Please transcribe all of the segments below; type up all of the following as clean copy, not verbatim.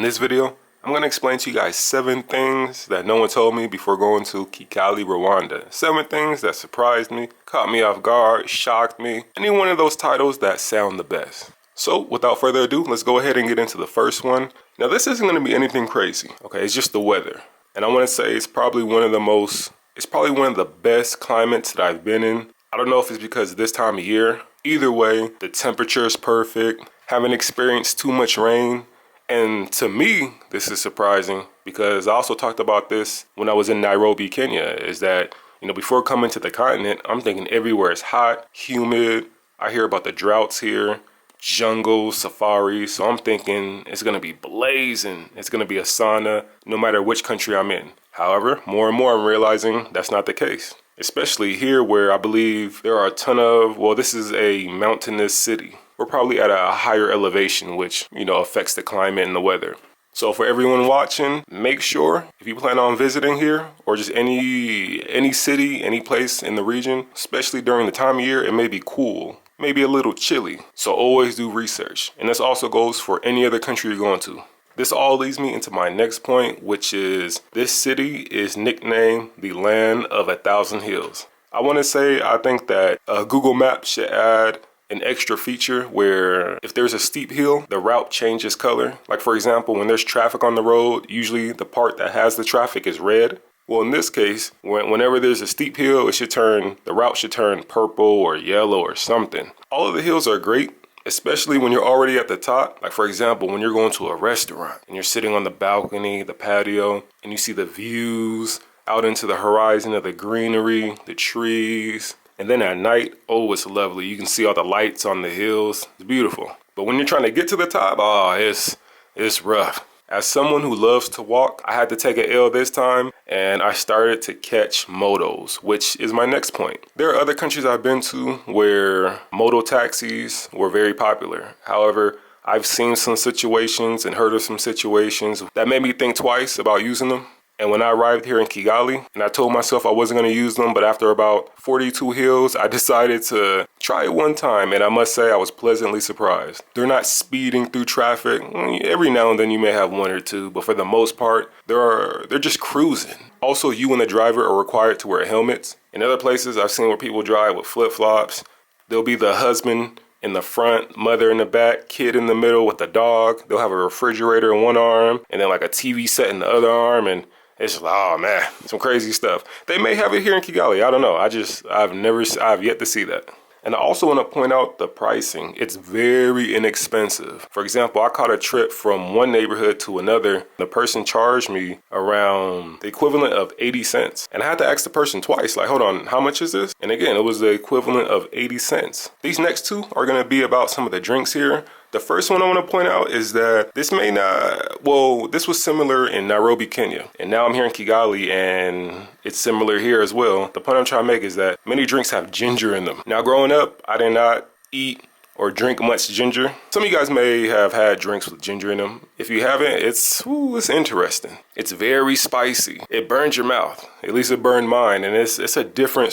In this video, I'm going to explain to you guys 7 things that no one told me before going to Kigali, Rwanda. 7 things that surprised me, caught me off guard, shocked me, any one of those titles that sound the best. So without further ado, let's go ahead and get into the first one. Now this isn't going to be anything crazy, okay? It's just the weather. And I want to say it's probably one of the best climates that I've been in. I don't know if it's because of this time of year. Either way, the temperature is perfect. Haven't experienced too much rain. And to me, this is surprising because I also talked about this when I was in Nairobi, Kenya, is that, before coming to the continent, I'm thinking everywhere is hot, humid. I hear about the droughts here, jungle, safaris. So I'm thinking it's going to be blazing. It's going to be a sauna no matter which country I'm in. However, more and more I'm realizing that's not the case. Especially here where I believe there are a ton of, this is a mountainous city. We're probably at a higher elevation, which, affects the climate and the weather. So for everyone watching, make sure if you plan on visiting here or just any city, any place in the region, especially during the time of year, it may be cool, maybe a little chilly. So always do research. And this also goes for any other country you're going to. This all leads me into my next point, which is this city is nicknamed the Land of 1,000 Hills. I think that Google Maps should add an extra feature where if there's a steep hill, the route changes color. Like for example, when there's traffic on the road, usually the part that has the traffic is red. Well, in this case, whenever there's a steep hill, the route should turn purple or yellow or something. All of the hills are great, especially when you're already at the top. Like for example, when you're going to a restaurant and you're sitting on the balcony, the patio, and you see the views out into the horizon of the greenery, the trees. And then at night, it's lovely. You can see all the lights on the hills. It's beautiful. But when you're trying to get to the top, it's rough. As someone who loves to walk, I had to take an L this time, and I started to catch motos, which is my next point. There are other countries I've been to where moto taxis were very popular. However, I've seen some situations and heard of some situations that made me think twice about using them. And when I arrived here in Kigali, and I told myself I wasn't going to use them, but after about 42 hills, I decided to try it one time, and I must say I was pleasantly surprised. They're not speeding through traffic. Every now and then you may have one or two, but for the most part, they're just cruising. Also, you and the driver are required to wear helmets. In other places, I've seen where people drive with flip-flops. There'll be the husband in the front, mother in the back, kid in the middle with the dog. They'll have a refrigerator in one arm, and then like a TV set in the other arm, and it's just like, some crazy stuff. They may have it here in Kigali. I don't know. I've yet to see that. And I also want to point out the pricing. It's very inexpensive. For example, I caught a trip from one neighborhood to another. The person charged me around the equivalent of 80 cents. And I had to ask the person twice, like, hold on, how much is this? And again, it was the equivalent of 80 cents. These next two are going to be about some of the drinks here. The first one I want to point out is that this was similar in Nairobi, Kenya. And now I'm here in Kigali and it's similar here as well. The point I'm trying to make is that many drinks have ginger in them. Now growing up, I did not eat or drink much ginger. Some of you guys may have had drinks with ginger in them. If you haven't, it's interesting. It's very spicy. It burns your mouth. At least it burned mine. And it's a different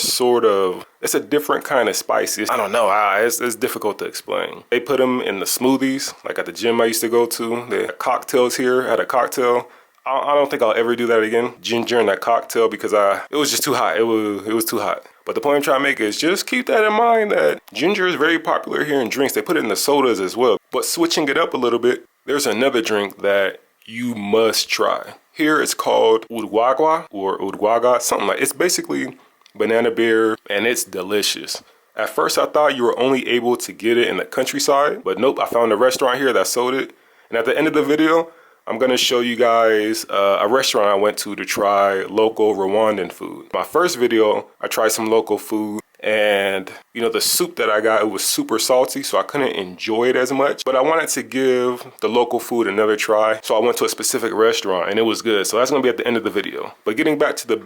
kind of spicy. I don't know. It's difficult to explain. They put them in the smoothies, like at the gym I used to go to. They had cocktails here. I had a cocktail. I don't think I'll ever do that again. Ginger in that cocktail because it was just too hot. It was too hot. But the point I'm trying to make is just keep that in mind that ginger is very popular here in drinks. They put it in the sodas as well. But switching it up a little bit, there's another drink that you must try. Here it's called udwagwa or udwaga, something like it's basically banana beer and it's delicious. At first I thought you were only able to get it in the countryside, but nope, I found a restaurant here that sold it. And at the end of the video, I'm going to show you guys a restaurant I went to try local Rwandan food. My first video, I tried some local food and the soup that I got, it was super salty, so I couldn't enjoy it as much. But I wanted to give the local food another try, so I went to a specific restaurant and it was good. So that's going to be at the end of the video. But getting back to the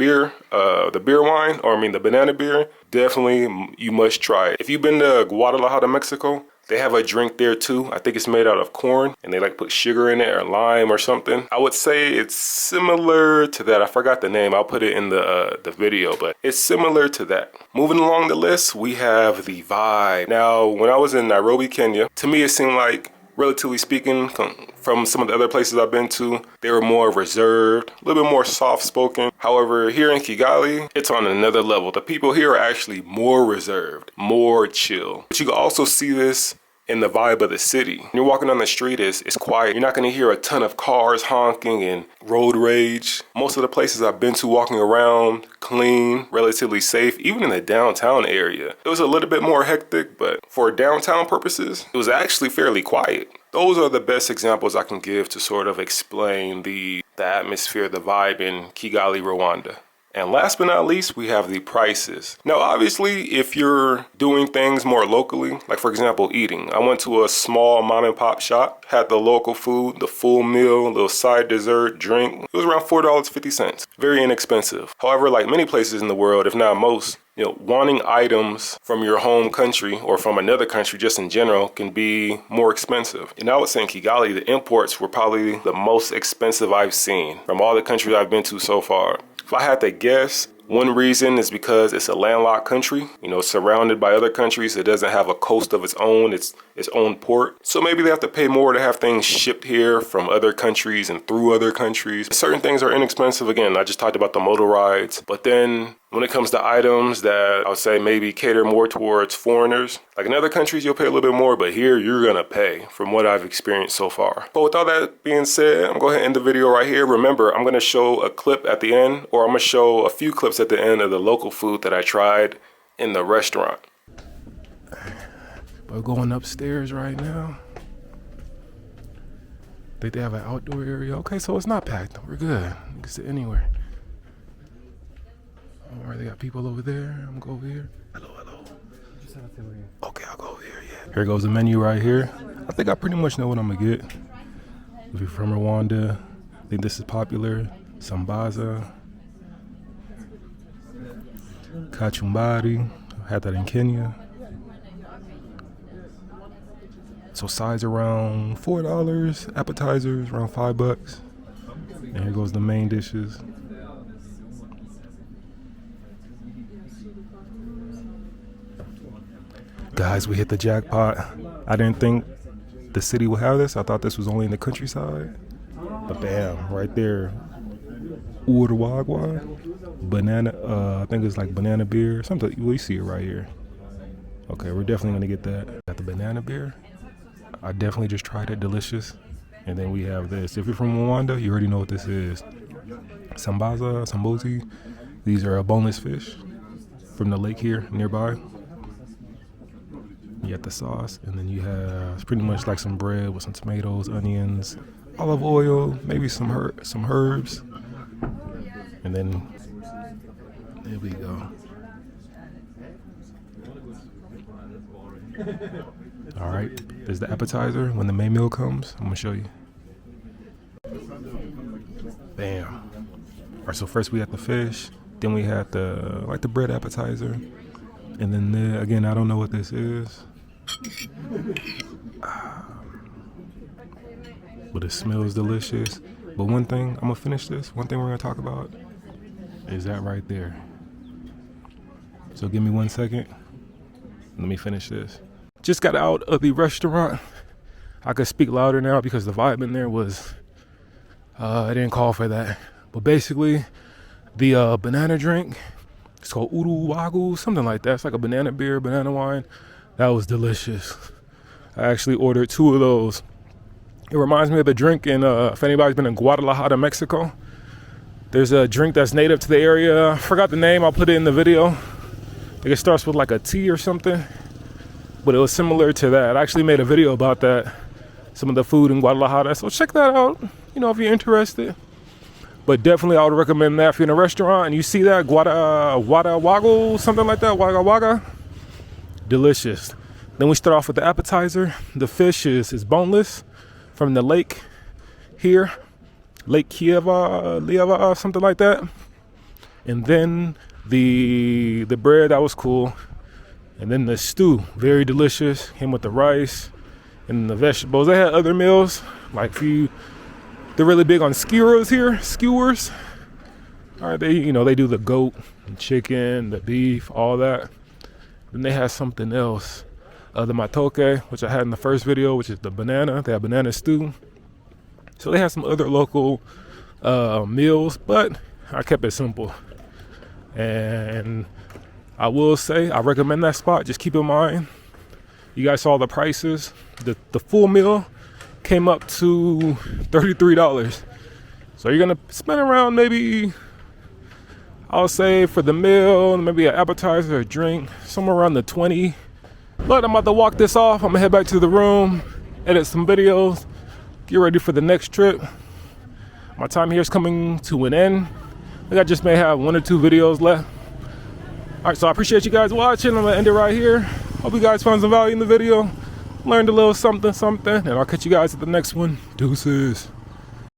banana beer, definitely you must try it. If you've been to Guadalajara, Mexico, they have a drink there too. I think it's made out of corn and they put sugar in it or lime or something. I would say it's similar to that. I forgot the name. I'll put it in the video, but it's similar to that. Moving along the list, we have the Vibe. Now, when I was in Nairobi, Kenya, to me it seemed like Relatively speaking, from some of the other places I've been to, they were more reserved, a little bit more soft-spoken. However, here in Kigali, it's on another level. The people here are actually more reserved, more chill. But you can also see this in the vibe of the city. When you're walking on the street, it's quiet. You're not going to hear a ton of cars honking and road rage. Most of the places I've been to walking around, clean, relatively safe, even in the downtown area. It was a little bit more hectic, but for downtown purposes, it was actually fairly quiet. Those are the best examples I can give to sort of explain the atmosphere, the vibe in Kigali, Rwanda. And last but not least, we have the prices. Now, obviously, if you're doing things more locally, like for example, eating. I went to a small mom and pop shop, had the local food, the full meal, little side dessert, drink. It was around $4.50. Very inexpensive. However, like many places in the world, if not most, wanting items from your home country or from another country just in general can be more expensive. And I would say in Kigali, the imports were probably the most expensive I've seen from all the countries I've been to so far. If I had to guess, one reason is because it's a landlocked country, surrounded by other countries. It doesn't have a coast of its own, its own port. So maybe they have to pay more to have things shipped here from other countries and through other countries. Certain things are inexpensive. Again, I just talked about the motor rides. But then when it comes to items that I would say maybe cater more towards foreigners, like in other countries, you'll pay a little bit more, but here you're gonna pay from what I've experienced so far. But with all that being said, I'm going to go ahead and end the video right here. Remember, I'm gonna show a clip at the end, or I'm gonna show a few clips at the end of the local food that I tried in the restaurant. We're going upstairs right now. They have an outdoor area. Okay, so it's not packed. We're good. You can sit anywhere. All right, they got people over there. I'm gonna go over here. Hello. Okay, I'll go over here, yeah. Here goes the menu right here. I think I pretty much know what I'm gonna get. If you're from Rwanda, I think this is popular. Sambaza. Kachumbari. I had that in Kenya. So sides around $4. Appetizers around $5. And here goes the main dishes. Guys, we hit the jackpot. I didn't think the city would have this. I thought this was only in the countryside. But bam, right there. Uruguay. Banana, I think it's like banana beer. Something, we see it right here. Okay, we're definitely gonna get that. Got the banana beer. I definitely just tried it, delicious. And then we have this. If you're from Rwanda, you already know what this is. Sambaza, sambozi. These are boneless fish from the lake here nearby. You got the sauce, and then you have pretty much like some bread with some tomatoes, onions, olive oil, maybe some herbs. And then, there we go. All right, there's the appetizer. When the main meal comes, I'm gonna show you. Bam. All right, so first we had the fish, then we had the bread appetizer, and then again, I don't know what this is. But it smells delicious. But one thing, I'm gonna finish this. One thing we're gonna talk about is that right there. So give me 1 second. Let me finish this. Just got out of the restaurant. I could speak louder now because the vibe in there was, I didn't call for that. But basically, the banana drink, it's called Uruwagu, something like that. It's like a banana beer, banana wine. That was delicious. I actually ordered 2 of those. It reminds me of the drink in, if anybody's been in Guadalajara, Mexico, there's a drink that's native to the area. I forgot the name, I'll put it in the video. I think it starts with like a T or something, but it was similar to that. I actually made a video about that, some of the food in Guadalajara, so check that out, if you're interested. But definitely I would recommend that if you're in a restaurant and you see that, Guadawago, something like that, Wagga Wagga. Delicious. Then we start off with the appetizer. The fish is boneless from the lake here, Lake Lieva, something like that. And then the bread, that was cool. And then the stew, very delicious. Came with the rice and the vegetables. They had other meals, like they're really big on skewers here, skewers. All right, they do the goat, and chicken, the beef, all that. Then they had something else. The matoke, which I had in the first video, which is the banana. They have banana stew. So they have some other local meals, but I kept it simple. And I will say I recommend that spot. Just keep in mind, you guys saw the prices. The full meal came up to $33. So you're gonna spend around, maybe, I'll say for the meal, maybe an appetizer or a drink, somewhere around the 20. But I'm about to walk this off. I'm gonna head back to the room, edit some videos, get ready for the next trip. My time here is coming to an end. I think I just may have 1 or 2 videos left. All right, so I appreciate you guys watching. I'm gonna end it right here. Hope you guys found some value in the video, learned a little something, and I'll catch you guys at the next one. Deuces.